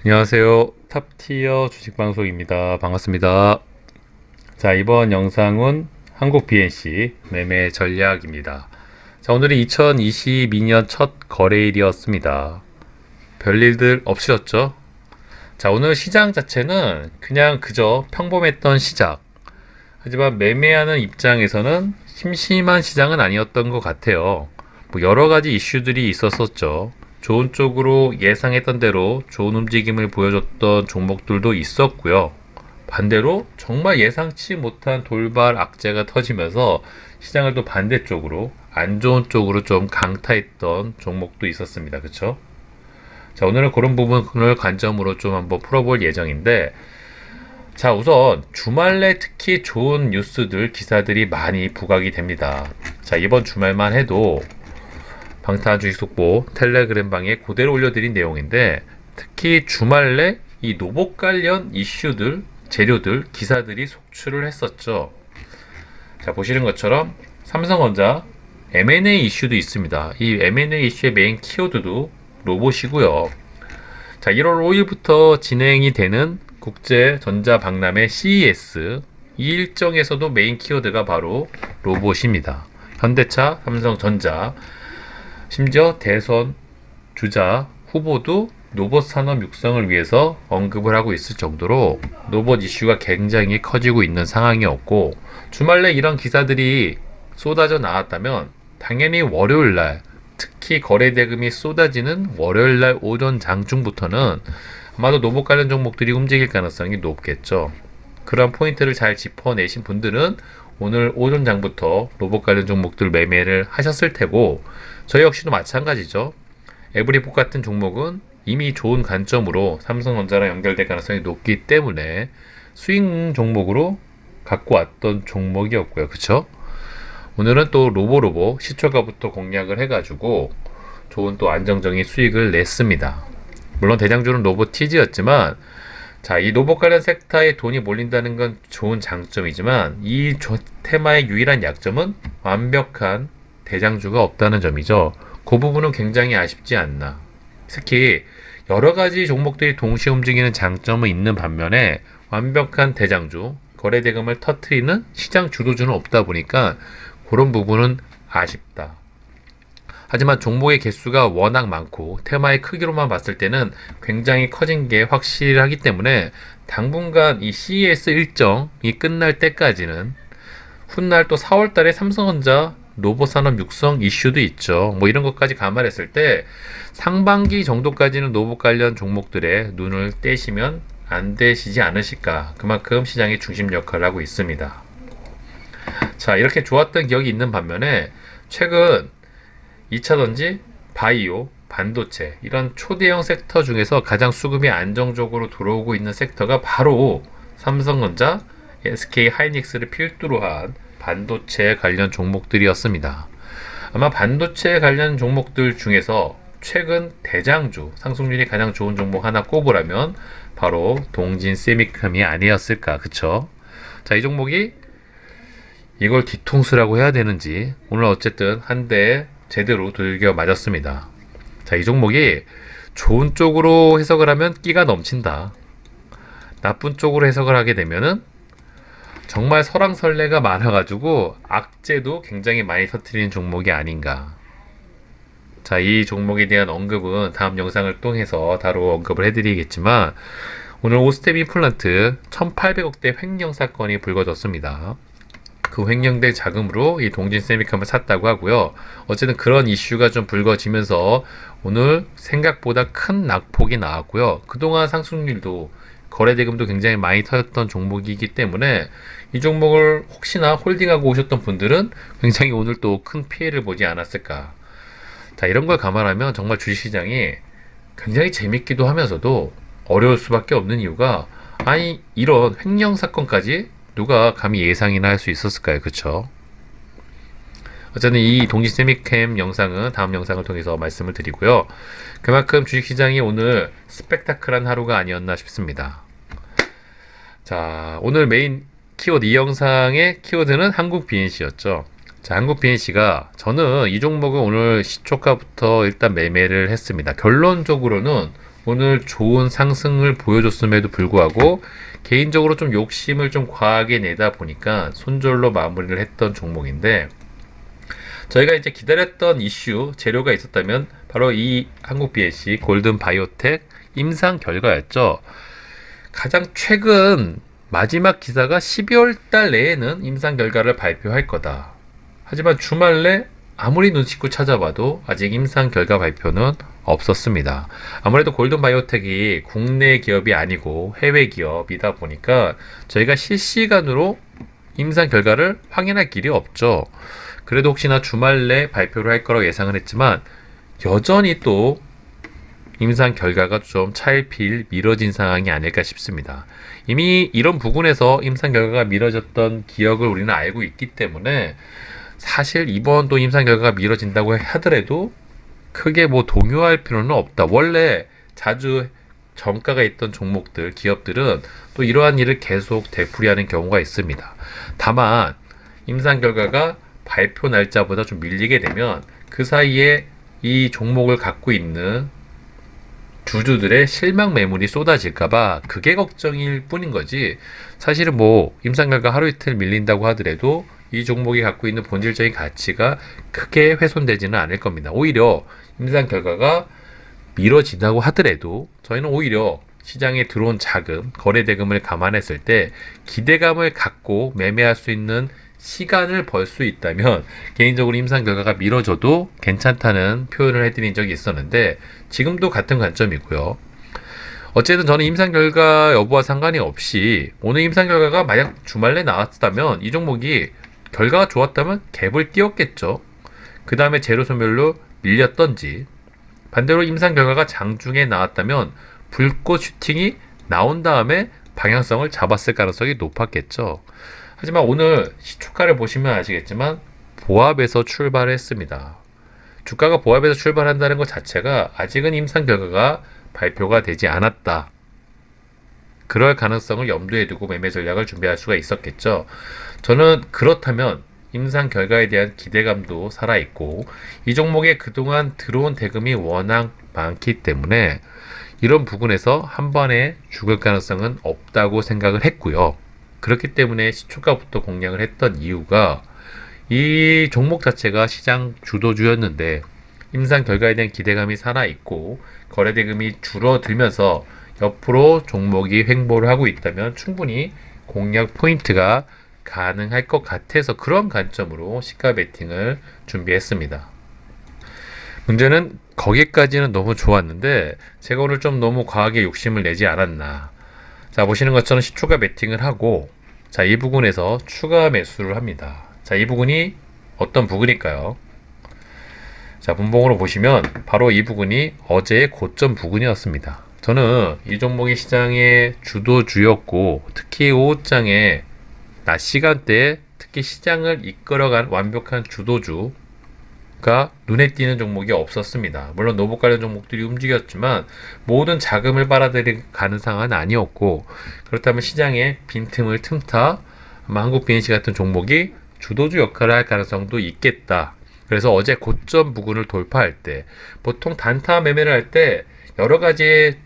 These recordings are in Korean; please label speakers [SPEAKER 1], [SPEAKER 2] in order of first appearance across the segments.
[SPEAKER 1] 안녕하세요. 탑티어 주식방송입니다. 반갑습니다. 자, 이번 영상은 한국 BNC 매매 전략입니다. 자, 오늘이 2022년 첫 거래일이었습니다. 별일들 없으셨죠? 자, 오늘 시장 자체는 그냥 그저 평범했던 시작. 하지만 매매하는 입장에서는 심심한 시장은 아니었던 것 같아요. 뭐 여러 가지 이슈들이 있었었죠. 좋은 쪽으로 예상했던 대로 좋은 움직임을 보여줬던 종목들도 있었고요. 반대로 정말 예상치 못한 돌발 악재가 터지면서 시장을 또 반대쪽으로 안 좋은 쪽으로 좀 강타했던 종목도 있었습니다. 그쵸? 자, 오늘은 그런 부분을 관점으로 좀 한번 풀어볼 예정인데, 자, 우선 주말 내 특히 좋은 뉴스들, 기사들이 많이 부각이 됩니다. 자, 이번 주말만 해도 방탄 주식 속보 텔레그램 방에 그대로 올려드린 내용인데, 특히 주말 내 이 로봇 관련 이슈들, 재료들, 기사들이 속출을 했었죠. 자, 보시는 것처럼 삼성전자 M&A 이슈도 있습니다. 이 M&A 이슈의 메인 키워드도 로봇이고요. 자, 1월 5일부터 진행이 되는 국제전자박람회 CES, 이 일정에서도 메인 키워드가 바로 로봇입니다. 현대차, 삼성전자, 심지어 대선 주자 후보도 로봇 산업 육성을 위해서 언급을 하고 있을 정도로 로봇 이슈가 굉장히 커지고 있는 상황이었고, 주말 내 이런 기사들이 쏟아져 나왔다면 당연히 월요일날, 특히 거래 대금이 쏟아지는 월요일날 오전 장중부터는 아마도 로봇 관련 종목들이 움직일 가능성이 높겠죠. 그런 포인트를 잘 짚어내신 분들은 오늘 오전 장부터 로봇 관련 종목들 매매를 하셨을 테고, 저희 역시도 마찬가지죠. 에브리봇 같은 종목은 이미 좋은 관점으로 삼성전자랑 연결될 가능성이 높기 때문에 수익 종목으로 갖고 왔던 종목이었고요. 그쵸? 오늘은 또 로보로보 시초가부터 공략을 해가지고 좋은 또 안정적인 수익을 냈습니다. 물론 대장주는 로보티즈였지만, 자, 이 로봇 관련 섹터에 돈이 몰린다는 건 좋은 장점이지만 이 테마의 유일한 약점은 완벽한 대장주가 없다는 점이죠. 그 부분은 굉장히 아쉽지 않나. 특히 여러 가지 종목들이 동시에 움직이는 장점은 있는 반면에 완벽한 대장주, 거래 대금을 터트리는 시장 주도주는 없다 보니까 그런 부분은 아쉽다. 하지만 종목의 개수가 워낙 많고 테마의 크기로만 봤을 때는 굉장히 커진 게 확실하기 때문에 당분간 이 CES 일정이 끝날 때까지는, 훗날 또 4월 달에 삼성전자 로봇 산업 육성 이슈도 있죠. 뭐 이런 것까지 감안했을 때 상반기 정도까지는 로봇 관련 종목들의 눈을 떼시면 안 되시지 않으실까. 그만큼 시장의 중심 역할을 하고 있습니다. 자, 이렇게 좋았던 기억이 있는 반면에 최근 2차전지, 바이오, 반도체 이런 초대형 섹터 중에서 가장 수급이 안정적으로 들어오고 있는 섹터가 바로 삼성전자, SK 하이닉스를 필두로 한 반도체 관련 종목들이었습니다. 아마 반도체 관련 종목들 중에서 최근 대장주, 상승률이 가장 좋은 종목 하나 꼽으라면 바로 동진 세미컴이 아니었을까. 그쵸? 자, 이 종목이 이걸 뒤통수라고 해야 되는지 오늘 어쨌든 한 대 제대로 두들겨 맞았습니다. 자, 이 종목이 좋은 쪽으로 해석을 하면 끼가 넘친다. 나쁜 쪽으로 해석을 하게 되면은 정말 설왕설래가 많아가지고 악재도 굉장히 많이 터뜨리는 종목이 아닌가. 자, 이 종목에 대한 언급은 다음 영상을 통해서 다루 언급을 해드리겠지만, 오늘 오스템 임플란트 1800억대 횡령 사건이 불거졌습니다. 그 횡령된 자금으로 이 동진 세미컴을 샀다고 하고요. 어쨌든 그런 이슈가 좀 불거지면서 오늘 생각보다 큰 낙폭이 나왔고요. 그동안 상승률도 거래 대금도 굉장히 많이 터졌던 종목이기 때문에 이 종목을 혹시나 홀딩하고 오셨던 분들은 굉장히 오늘 또 큰 피해를 보지 않았을까. 자, 이런 걸 감안하면 정말 주식시장이 굉장히 재밌기도 하면서도 어려울 수밖에 없는 이유가, 아니 이런 횡령 사건까지 누가 감히 예상이나 할 수 있었을까요? 그쵸? 어쨌든 이 동진 세미캠 영상은 다음 영상을 통해서 말씀을 드리고요. 그만큼 주식시장이 오늘 스펙타클한 하루가 아니었나 싶습니다. 자, 오늘 메인 키워드, 이 영상의 키워드는 한국 BNC였죠. 자, 한국 BNC가 저는 이 종목은 오늘 시초가부터 일단 매매를 했습니다. 결론적으로는 오늘 좋은 상승을 보여줬음에도 불구하고 개인적으로 좀 욕심을 좀 과하게 내다 보니까 손절로 마무리를 했던 종목인데, 저희가 이제 기다렸던 이슈 재료가 있었다면 바로 이 한국 BNC 골든 바이오텍 임상 결과였죠. 가장 최근 마지막 기사가 12월 달 내에는 임상 결과를 발표할 거다. 하지만 주말 내 아무리 눈 씻고 찾아봐도 아직 임상 결과 발표는 없었습니다. 아무래도 골든 바이오텍이 국내 기업이 아니고 해외 기업이다 보니까 저희가 실시간으로 임상 결과를 확인할 길이 없죠. 그래도 혹시나 주말 내 발표를 할 거라고 예상을 했지만 여전히 또 임상 결과가 좀 차일피일 미뤄진 상황이 아닐까 싶습니다. 이미 이런 부분에서 임상 결과가 미뤄졌던 기억을 우리는 알고 있기 때문에 사실 이번도 임상 결과가 미뤄진다고 하더라도 크게 뭐 동요할 필요는 없다. 원래 자주 정가가 있던 종목들, 기업들은 또 이러한 일을 계속 되풀이하는 경우가 있습니다. 다만 임상 결과가 발표 날짜보다 좀 밀리게 되면 그 사이에 이 종목을 갖고 있는 주주들의 실망 매물이 쏟아질까봐 그게 걱정일 뿐인 거지, 사실은 뭐 임상 결과 하루 이틀 밀린다고 하더라도 이 종목이 갖고 있는 본질적인 가치가 크게 훼손되지는 않을 겁니다. 오히려 임상 결과가 미뤄진다고 하더라도 저희는 오히려 시장에 들어온 자금, 거래 대금을 감안했을 때 기대감을 갖고 매매할 수 있는 시간을 벌 수 있다면 개인적으로 임상 결과가 미뤄져도 괜찮다는 표현을 해드린 적이 있었는데, 지금도 같은 관점이고요. 어쨌든 저는 임상 결과 여부와 상관이 없이 오늘 임상 결과가 만약 주말에 나왔다면 이 종목이 결과가 좋았다면 갭을 띄웠겠죠. 그 다음에 재료 소멸로 밀렸던지, 반대로 임상 결과가 장중에 나왔다면 불꽃 슈팅이 나온 다음에 방향성을 잡았을 가능성이 높았겠죠. 하지만 오늘 시초가를 보시면 아시겠지만 보합에서 출발했습니다. 주가가 보합에서 출발한다는 것 자체가 아직은 임상 결과가 발표가 되지 않았다. 그럴 가능성을 염두에 두고 매매 전략을 준비할 수가 있었겠죠. 저는 그렇다면 임상 결과에 대한 기대감도 살아있고 이 종목에 그동안 들어온 대금이 워낙 많기 때문에 이런 부분에서 한 번에 죽을 가능성은 없다고 생각을 했고요. 그렇기 때문에 시초가부터 공략을 했던 이유가 이 종목 자체가 시장 주도주였는데 임상 결과에 대한 기대감이 살아있고 거래 대금이 줄어들면서 옆으로 종목이 횡보를 하고 있다면 충분히 공략 포인트가 가능할 것 같아서 그런 관점으로 시가 베팅을 준비했습니다. 문제는 거기까지는 너무 좋았는데 제가 오늘 좀 너무 과하게 욕심을 내지 않았나. 자, 보시는 것처럼 시초가 베팅을 하고, 자, 이 부분에서 추가 매수를 합니다. 자, 이 부분이 어떤 부분일까요? 자, 분봉으로 보시면 바로 이 부분이 어제의 고점 부분이었습니다. 저는 이 종목이 시장의 주도주였고 특히 오후장에 낮 시간대에 특히 시장을 이끌어간 완벽한 주도주 가 눈에 띄는 종목이 없었습니다. 물론 노복 관련 종목들이 움직였지만 모든 자금을 빨아들이가는 상황은 아니었고, 그렇다면 시장에 빈틈을 틈타 아마 한국 BNC 같은 종목이 주도주 역할을 할 가능성도 있겠다. 그래서 어제 고점 부근을 돌파할 때 보통 단타 매매를 할 때 여러 가지의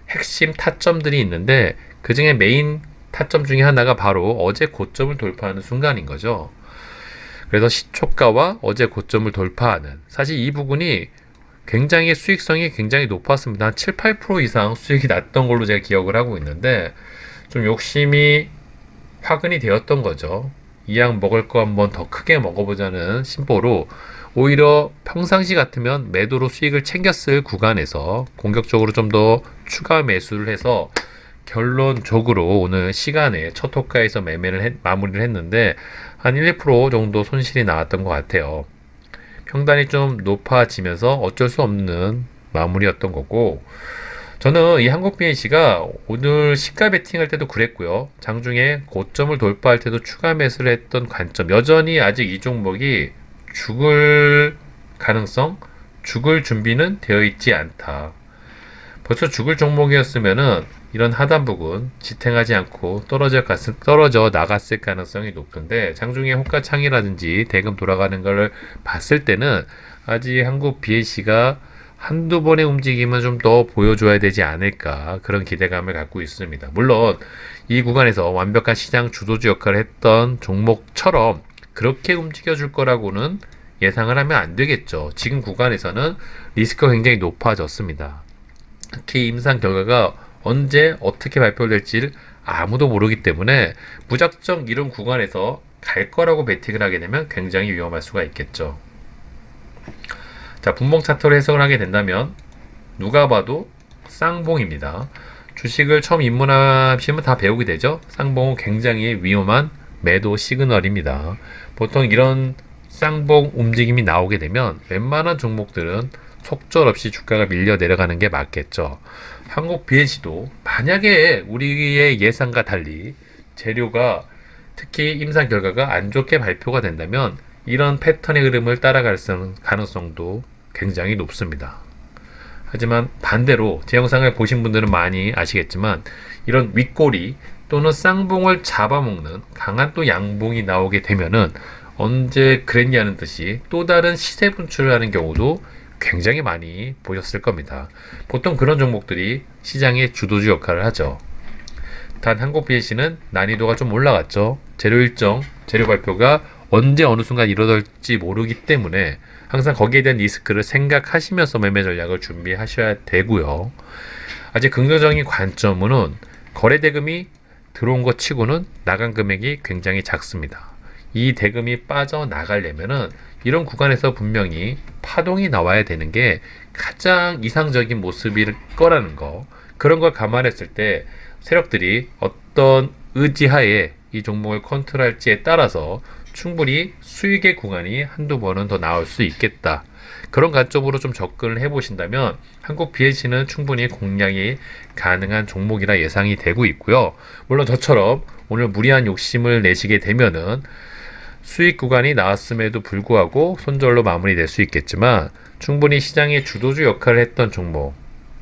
[SPEAKER 1] 핵심 타점들이 있는데 그 중에 메인 타점 중에 하나가 바로 어제 고점을 돌파하는 순간인 거죠. 그래서 시초가와 어제 고점을 돌파하는, 사실 이 부분이 굉장히 수익성이 굉장히 높았습니다. 한 7, 8% 이상 수익이 났던 걸로 제가 기억을 하고 있는데 좀 욕심이 화근이 되었던 거죠. 이 약 먹을 거 한번 더 크게 먹어보자는 심보로 오히려 평상시 같으면 매도로 수익을 챙겼을 구간에서 공격적으로 좀 더 추가 매수를 해서 결론적으로 오늘 시간에 첫 호가에서 마무리를 했는데 한 1, 2% 정도 손실이 나왔던 것 같아요. 평단이 좀 높아지면서 어쩔 수 없는 마무리였던 거고, 저는 이 한국 BNC가 오늘 시가 베팅할 때도 그랬고요. 장중에 고점을 돌파할 때도 추가 매수를 했던 관점, 여전히 아직 이 종목이 죽을 가능성, 죽을 준비는 되어 있지 않다. 벌써 죽을 종목이었으면은 이런 하단 부분 지탱하지 않고 떨어져 나갔을 가능성이 높은데, 장중에 호가창이라든지 대금 돌아가는 걸 봤을 때는 아직 한국 BNC가 한두 번의 움직임은 좀 더 보여줘야 되지 않을까 그런 기대감을 갖고 있습니다. 물론 이 구간에서 완벽한 시장 주도주 역할을 했던 종목처럼 그렇게 움직여줄 거라고는 예상을 하면 안 되겠죠. 지금 구간에서는 리스크가 굉장히 높아졌습니다. 특히 임상 결과가 언제 어떻게 발표될지 아무도 모르기 때문에 무작정 이런 구간에서 갈 거라고 베팅을 하게 되면 굉장히 위험할 수가 있겠죠. 자, 분봉 차트로 해석을 하게 된다면 누가 봐도 쌍봉입니다. 주식을 처음 입문하시면 다 배우게 되죠. 쌍봉은 굉장히 위험한 매도 시그널입니다. 보통 이런 쌍봉 움직임이 나오게 되면 웬만한 종목들은 속절없이 주가가 밀려 내려가는 게 맞겠죠. 한국 BNC도 만약에 우리의 예상과 달리 재료가 특히 임상 결과가 안 좋게 발표가 된다면 이런 패턴의 흐름을 따라갈 가능성도 굉장히 높습니다. 하지만 반대로 제 영상을 보신 분들은 많이 아시겠지만 이런 윗꼬리 또는 쌍봉을 잡아먹는 강한 또 양봉이 나오게 되면은 언제 그랬냐는 듯이 또 다른 시세 분출을 하는 경우도 굉장히 많이 보셨을 겁니다. 보통 그런 종목들이 시장의 주도주 역할을 하죠. 단 한국 BNC는 난이도가 좀 올라갔죠. 재료 일정, 재료 발표가 언제 어느 순간 이뤄질지 모르기 때문에 항상 거기에 대한 리스크를 생각하시면서 매매 전략을 준비하셔야 되고요. 아직 긍정적인 관점은 거래 대금이 들어온 것 치고는 나간 금액이 굉장히 작습니다. 이 대금이 빠져나가려면은 이런 구간에서 분명히 파동이 나와야 되는 게 가장 이상적인 모습일 거라는 거, 그런 걸 감안했을 때 세력들이 어떤 의지하에 이 종목을 컨트롤할지에 따라서 충분히 수익의 구간이 한두 번은 더 나올 수 있겠다. 그런 관점으로 좀 접근을 해보신다면 한국 BNC는 충분히 공략이 가능한 종목이라 예상이 되고 있고요. 물론 저처럼 오늘 무리한 욕심을 내시게 되면은 수익 구간이 나왔음에도 불구하고 손절로 마무리될 수 있겠지만 충분히 시장의 주도주 역할을 했던 종목,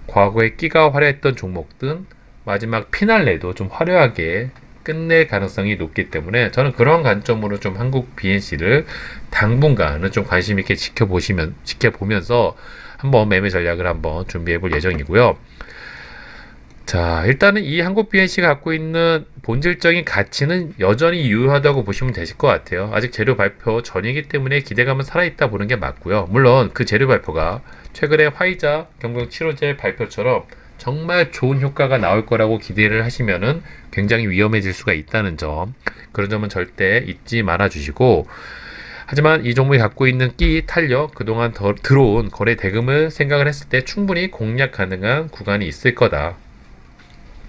[SPEAKER 1] 과거에 끼가 화려했던 종목 등 마지막 피날레도 좀 화려하게 끝낼 가능성이 높기 때문에 저는 그런 관점으로 좀 한국 BNC를 당분간은 좀 관심 있게 지켜보면서 한번 매매 전략을 한번 준비해 볼 예정이고요. 자, 일단은 이 한국 BNC가 갖고 있는 본질적인 가치는 여전히 유효하다고 보시면 되실 것 같아요. 아직 재료 발표 전이기 때문에 기대감은 살아있다 보는 게 맞고요. 물론 그 재료 발표가 최근에 화이자 경경 치료제 발표처럼 정말 좋은 효과가 나올 거라고 기대를 하시면은 굉장히 위험해질 수가 있다는 점, 그런 점은 절대 잊지 말아 주시고, 하지만 이 종목이 갖고 있는 끼, 탄력, 그동안 더 들어온 거래 대금을 생각을 했을 때 충분히 공략 가능한 구간이 있을 거다.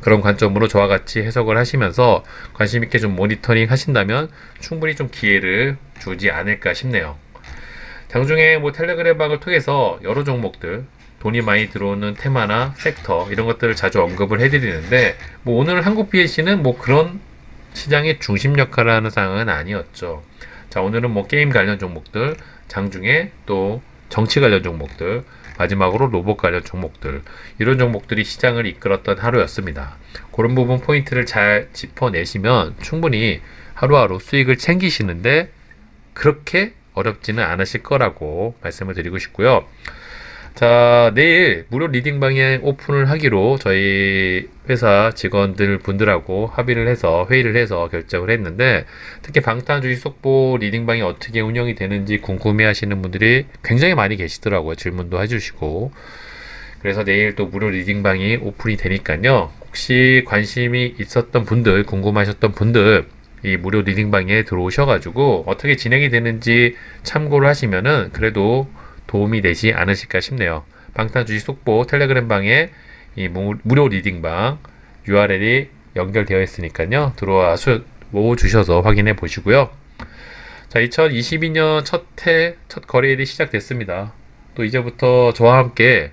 [SPEAKER 1] 그런 관점으로 저와 같이 해석을 하시면서 관심 있게 좀 모니터링 하신다면 충분히 좀 기회를 주지 않을까 싶네요. 장중에 텔레그램 방을 통해서 여러 종목들, 돈이 많이 들어오는 테마나 섹터 이런 것들을 자주 언급을 해드리는데 오늘 한국 BNC는 그런 시장의 중심 역할을 하는 상황은 아니었죠. 자, 오늘은 게임 관련 종목들, 장중에 또 정치 관련 종목들, 마지막으로 로봇 관련 종목들, 이런 종목들이 시장을 이끌었던 하루였습니다. 그런 부분 포인트를 잘 짚어내시면 충분히 하루하루 수익을 챙기시는데 그렇게 어렵지는 않으실 거라고 말씀을 드리고 싶고요. 자, 내일 무료 리딩방에 오픈을 하기로 저희 회사 직원들 분들하고 합의를 해서 회의를 해서 결정을 했는데, 특히 방탄주의 속보 리딩방이 어떻게 운영이 되는지 궁금해 하시는 분들이 굉장히 많이 계시더라고요. 질문도 해주시고. 그래서 내일 또 무료 리딩방이 오픈이 되니까요, 혹시 관심이 있었던 분들, 궁금하셨던 분들 이 무료 리딩방에 들어오셔가지고 어떻게 진행이 되는지 참고를 하시면은 그래도 도움이 되지 않으실까 싶네요. 방탄주식 속보 텔레그램 방에 이 무료 리딩방 URL이 연결되어 있으니까요. 들어와 주셔서 확인해 보시고요. 자, 2022년 첫 거래일이 시작됐습니다. 또 이제부터 저와 함께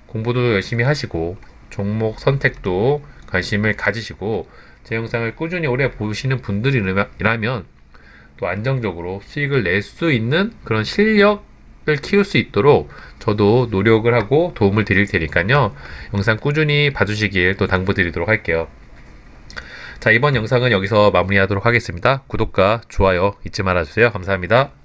[SPEAKER 1] 공부도 열심히 하시고 종목 선택도 관심을 가지시고 제 영상을 꾸준히 오래 보시는 분들이라면 또 안정적으로 수익을 낼 수 있는 그런 실력을 키울 수 있도록 저도 노력을 하고 도움을 드릴 테니까요. 영상 꾸준히 봐주시길 또 당부드리도록 할게요. 자, 이번 영상은 여기서 마무리하도록 하겠습니다. 구독과 좋아요 잊지 말아주세요. 감사합니다.